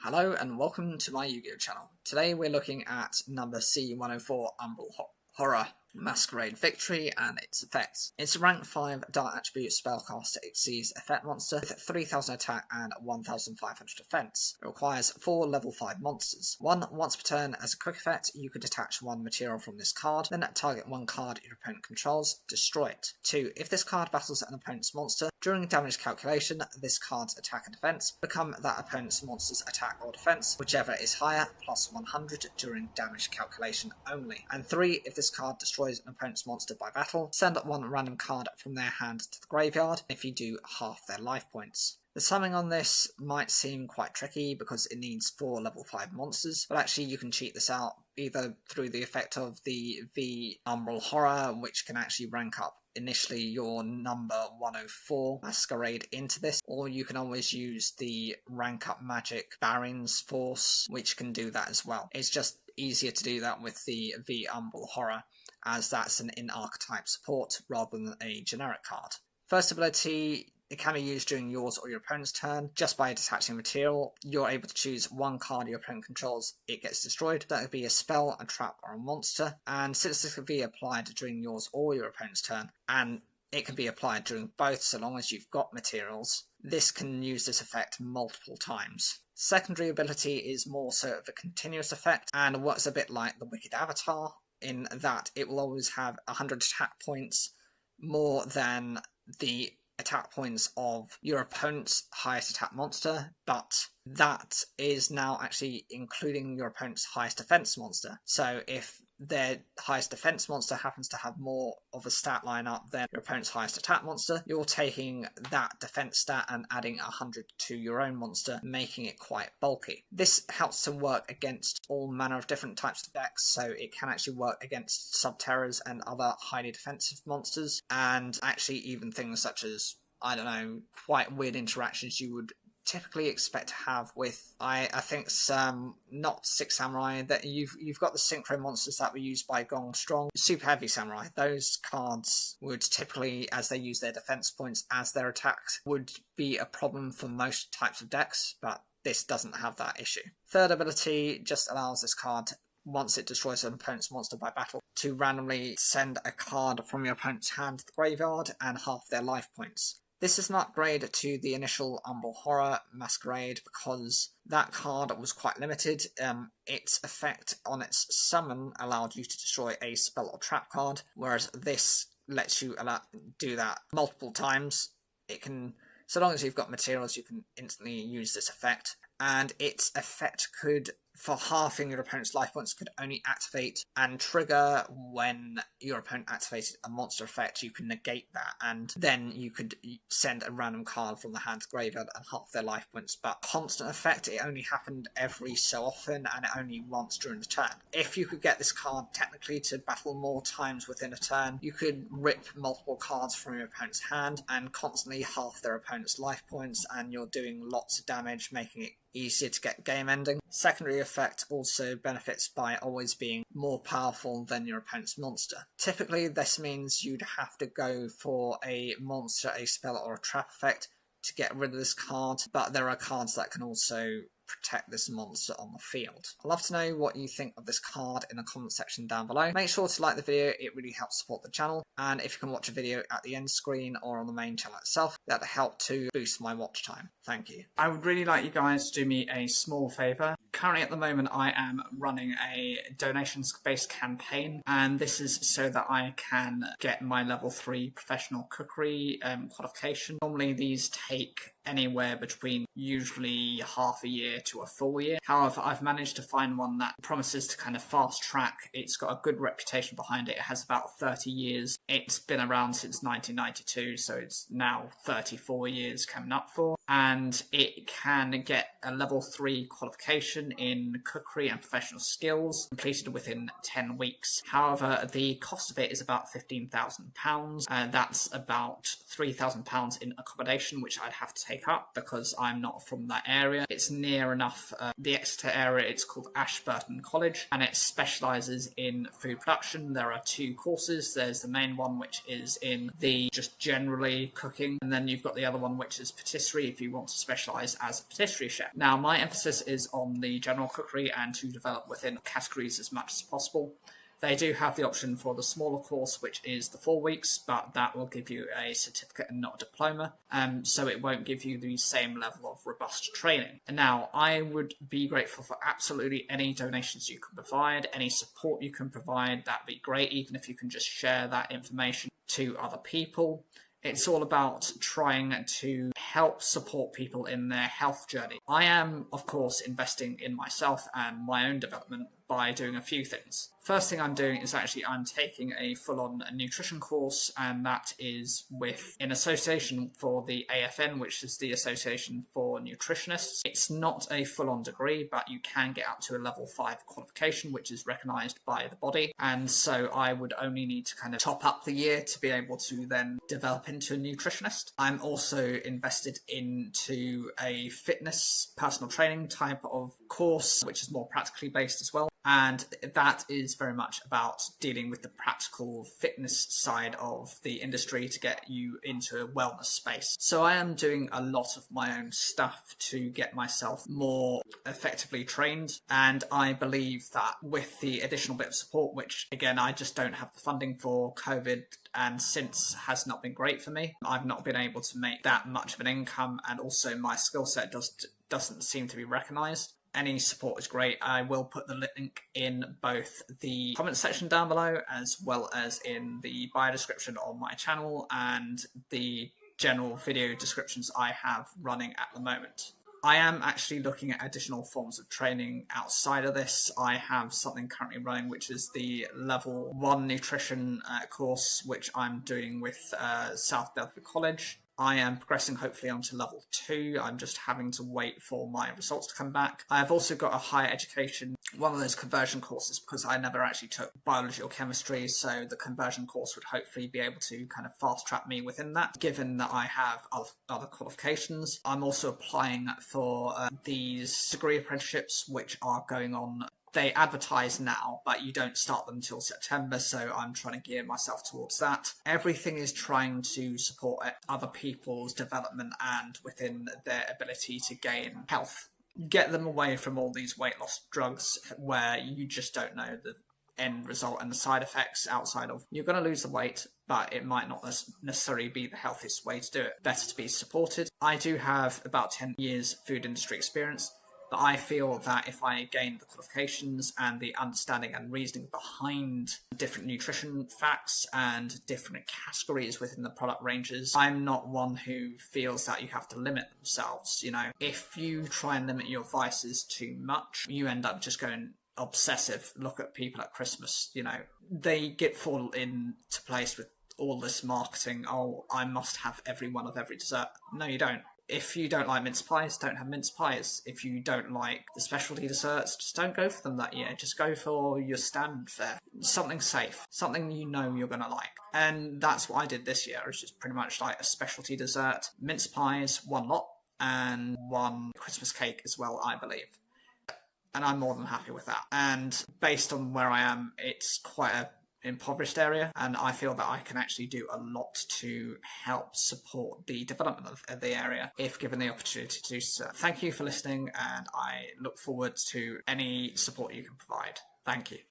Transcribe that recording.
Hello and welcome to my Yu-Gi-Oh channel. Today we're looking at number C104 Umbral Horror Masquerade Victory and its effects. It's a rank 5 Dart Attribute Spellcaster Exceeds Effect monster with 3000 attack and 1500 defense. It requires 4 level 5 monsters. Once per turn, as a quick effect, you could detach 1 material from this card, then target 1 card your opponent controls, destroy it. 2. If this card battles an opponent's monster, during damage calculation, this card's attack and defense become that opponent's monster's attack or defense, whichever is higher, plus 100 during damage calculation only. And 3. If this card destroys an opponent's monster by battle, send 1 random card from their hand to the graveyard if you do half their life points. The summoning on this might seem quite tricky because it needs 4 level 5 monsters, but actually you can cheat this out either through the effect of the umbral Horror, which can actually rank up initially your number 104 Masquerade into this, or you can always use the rank up magic Barian's Force, which can do that as well. It's just easier to do that with the umbral Horror, as that's an in-archetype support rather than a generic card. First ability, it can be used during yours or your opponent's turn. Just by detaching material, you're able to choose 1 card your opponent controls, it gets destroyed. That could be a spell, a trap, or a monster. And since this could be applied during yours or your opponent's turn, and it can be applied during both so long as you've got materials, this can use this effect multiple times. Secondary ability is more so of a continuous effect and works a bit like the Wicked Avatar, in that it will always have 100 attack points more than the attack points of your opponent's highest attack monster, but that is now actually including your opponent's highest defense monster. So if their highest defense monster happens to have more of a stat line up than your opponent's highest attack monster, you're taking that defense stat and adding 100 to your own monster, making it quite bulky. This helps to work against all manner of different types of decks, so it can actually work against Subterrors and other highly defensive monsters, and actually even things such as, I don't know, quite weird interactions you would typically expect to have with, I think some, not 6 Samurai, that you've got the synchro monsters that were used by Gong Strong, Super Heavy Samurai. Those cards would typically, as they use their defense points as their attacks, would be a problem for most types of decks, but this doesn't have that issue. Third ability just allows this card, once it destroys an opponent's monster by battle, to randomly send a card from your opponent's hand to the graveyard and half their life points. This is an upgrade to the initial Umbral Horror Masquerade because that card was quite limited. Its effect on its summon allowed you to destroy a spell or trap card, whereas this lets you do that multiple times. It can, so long as you've got materials, you can instantly use this effect. And its effect could, for halving your opponent's life points, could only activate and trigger when your opponent activated a monster effect. You can negate that, and then you could send a random card from the hand to graveyard and half their life points. But constant effect, it only happened every so often, and only once during the turn. If you could get this card technically to battle more times within a turn, you could rip multiple cards from your opponent's hand and constantly half their opponent's life points, and you're doing lots of damage, making it easier to get game ending. Secondary effect also benefits by always being more powerful than your opponent's monster. Typically this means you'd have to go for a monster, a spell, or a trap effect to get rid of this card, but there are cards that can also protect this monster on the field. I'd love to know what you think of this card in the comment section down below. Make sure to like the video, it really helps support the channel, and if you can watch a video at the end screen or on the main channel itself, that'll help to boost my watch time. Thank you. I would really like you guys to do me a small favour. Currently at the moment I am running a donations-based campaign, and this is so that I can get my level 3 professional cookery qualification. Normally these take anywhere between usually half a year to a full year. However, I've managed to find one that promises to kind of fast track. It's got a good reputation behind it. It has about 30 years. It's been around since 1992, so it's now 34 years coming up for. And it can get a level 3 qualification in cookery and professional skills completed within 10 weeks. However, the cost of it is about £15,000. That's about £3,000 in accommodation, which I'd have to take up because I'm not from that area. It's near enough the Exeter area. It's called Ashburton College, and it specialises in food production. There are 2 courses. There's the main one, which is in the just generally cooking, and then you've got the other one, which is patisserie. if you want to specialise as a patisserie chef. Now, my emphasis is on the general cookery and to develop within categories as much as possible. They do have the option for the smaller course, which is the 4 weeks, but that will give you a certificate and not a diploma, so it won't give you the same level of robust training. And now, I would be grateful for absolutely any donations you can provide, any support you can provide. That'd be great, even if you can just share that information to other people. It's all about trying to help support people in their health journey. I am, of course, investing in myself and my own development by doing a few things. First thing I'm doing is I'm taking a full-on nutrition course, and that is in association for the AFN, which is the Association for Nutritionists. It's not a full-on degree, but you can get up to a level 5 qualification, which is recognised by the body. And so I would only need to kind of top up the year to be able to then develop into a nutritionist. I'm also invested into a fitness personal training type of course, which is more practically based as well. And that is very much about dealing with the practical fitness side of the industry to get you into a wellness space. So I am doing a lot of my own stuff to get myself more effectively trained. And I believe that with the additional bit of support, which again, I just don't have the funding for, COVID and since has not been great for me. I've not been able to make that much of an income, and also my skill set doesn't seem to be recognised. Any support is great. I will put the link in both the comment section down below as well as in the bio description on my channel and the general video descriptions I have running at the moment. I am actually looking at additional forms of training outside of this. I have something currently running, which is the level 1 nutrition course, which I'm doing with South Belford College. I am progressing hopefully onto level 2. I'm just having to wait for my results to come back. I've also got a higher education, one of those conversion courses, because I never actually took biology or chemistry, so the conversion course would hopefully be able to kind of fast track me within that, given that I have other qualifications. I'm also applying for these degree apprenticeships, which are going on. They advertise now, but you don't start them until September, so I'm trying to gear myself towards that. Everything is trying to support other people's development and within their ability to gain health. Get them away from all these weight loss drugs where you just don't know the end result and the side effects outside of you're going to lose the weight, but it might not necessarily be the healthiest way to do it. Better to be supported. I do have about 10 years food industry experience. But I feel that if I gain the qualifications and the understanding and reasoning behind different nutrition facts and different categories within the product ranges, I'm not one who feels that you have to limit themselves. You know, if you try and limit your vices too much, you end up just going obsessive. Look at people at Christmas, you know, they fall into place with all this marketing. Oh, I must have every one of every dessert. No, you don't. If you don't like mince pies, don't have mince pies. If you don't like the specialty desserts, just don't go for them that year. Just go for your standard fare. Something safe. Something you know you're going to like. And that's what I did this year. It's just pretty much like a specialty dessert. Mince pies, 1 lot, and 1 Christmas cake as well, I believe. And I'm more than happy with that. And based on where I am, it's quite a impoverished area, and I feel that I can actually do a lot to help support the development of the area if given the opportunity to do so. Thank you for listening, and I look forward to any support you can provide. Thank you.